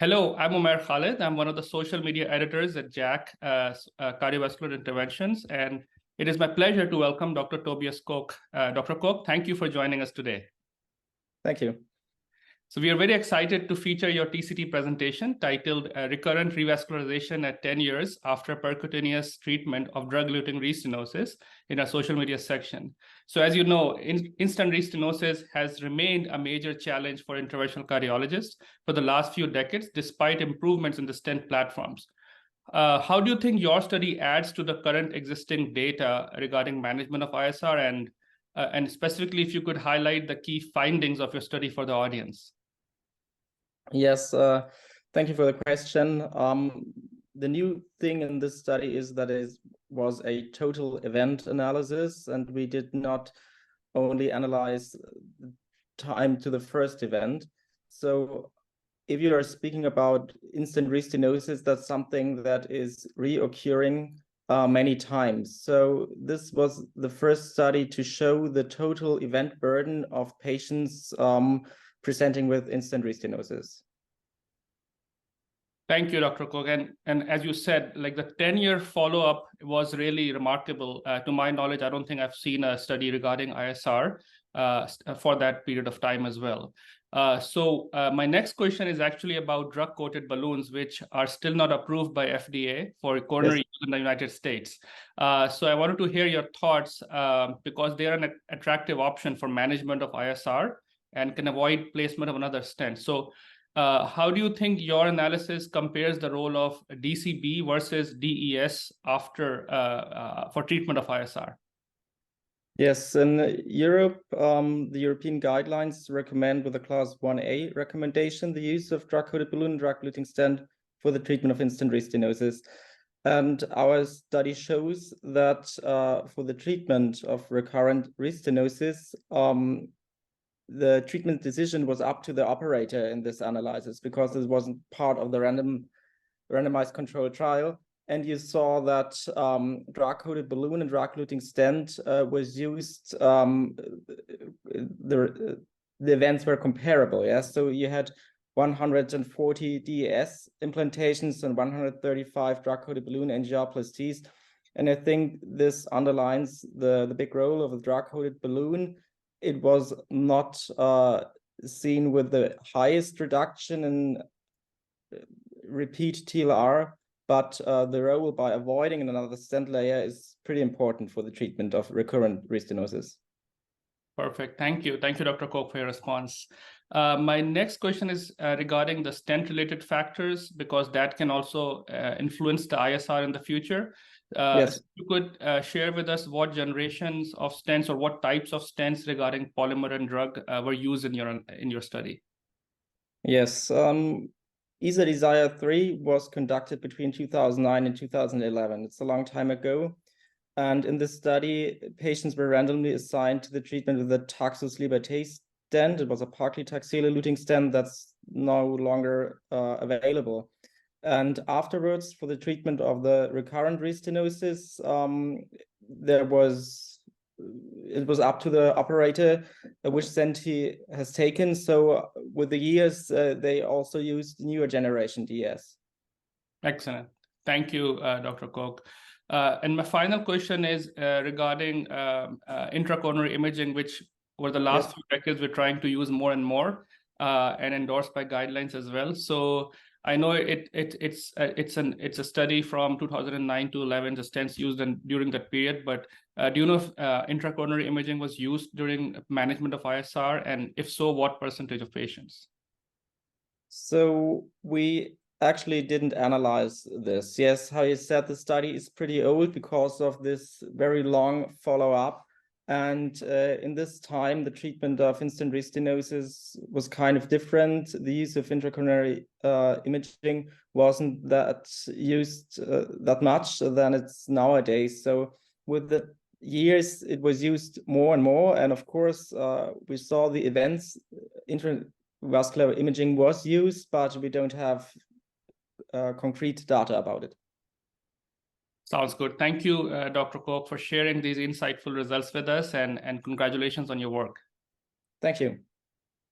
Hello, I'm Umair Khalid. I'm one of the social media editors at JACC Cardiovascular Interventions, and it is my pleasure to welcome Dr. Tobias Koch. Dr. Koch, thank you for joining us today. Thank you. So we are very excited to feature your TCT presentation titled Recurrent Revascularization at 10 years after percutaneous treatment of drug-eluting restenosis in our social media section. So as you know, instant restenosis has remained a major challenge for interventional cardiologists for the last few decades, despite improvements in the stent platforms. How do you think your study adds to the current existing data regarding management of ISR, and specifically if you could highlight the key findings of your study for the audience? Yes, thank you for the question. The new thing in this study is that it was a total event analysis, and we did not only analyze time to the first event. So if you are speaking about instant restenosis, that's something that is reoccurring many times. So this was the first study to show the total event burden of patients presenting with instant restenosis. Thank you, Dr. Koch. And as you said, like the 10-year follow-up was really remarkable. To my knowledge, I don't think I've seen a study regarding ISR for that period of time as well. So my next question is actually about drug-coated balloons, which are still not approved by FDA for coronary use in the United States. So I wanted to hear your thoughts because they are an attractive option for management of ISR and can avoid placement of another stent. So how do you think your analysis compares the role of DCB versus DES after for treatment of ISR? Yes, in Europe, the European guidelines recommend with a class 1A recommendation the use of drug-coated balloon and drug-eluting stent for the treatment of instant restenosis. And our study shows that for the treatment of recurrent restenosis, the treatment decision was up to the operator in this analysis because it wasn't part of the randomized controlled trial. And you saw that drug-coated balloon and drug-eluting stent was used. The events were comparable. Yes, so you had 140 DES implantations and 135 drug-coated balloon angioplasties. And I think this underlines the big role of the drug-coated balloon. It was not seen with the highest reduction in repeat TLR, but the role by avoiding another stent layer is pretty important for the treatment of recurrent restenosis. Perfect. Thank you. Thank you, Dr. Koch, for your response. My next question is regarding the stent-related factors, because that can also influence the ISR in the future. Yes. So you could share with us what generations of stents or what types of stents regarding polymer and drug were used in your study? Yes. ESA Desire 3 was conducted between 2009 and 2011. It's a long time ago. And in this study, patients were randomly assigned to the treatment with the Taxus Liberté stent. It was a paclitaxel eluting stent that's no longer available. And afterwards, for the treatment of the recurrent restenosis, it was up to the operator which stent he has taken. So with the years, they also used newer generation DS. Excellent. Thank you, Dr. Koch. And my final question is regarding intracoronary imaging, which over the last few decades we're trying to use more and more and endorsed by guidelines as well. So I know it's a study from 2009 to 11, the stents used during that period. But do you know if intracoronary imaging was used during management of ISR, and if so, what percentage of patients? So we actually didn't analyze this. Yes, how you said, the study is pretty old because of this very long follow-up. And in this time, the treatment of instant restenosis was kind of different. The use of intracoronary imaging wasn't that used that much than it's nowadays. So with the years, it was used more and more. And of course, we saw the events, intravascular imaging was used, but we don't have concrete data about it. Sounds good. Thank you, Dr. Koch, for sharing these insightful results with us, and congratulations on your work. Thank you.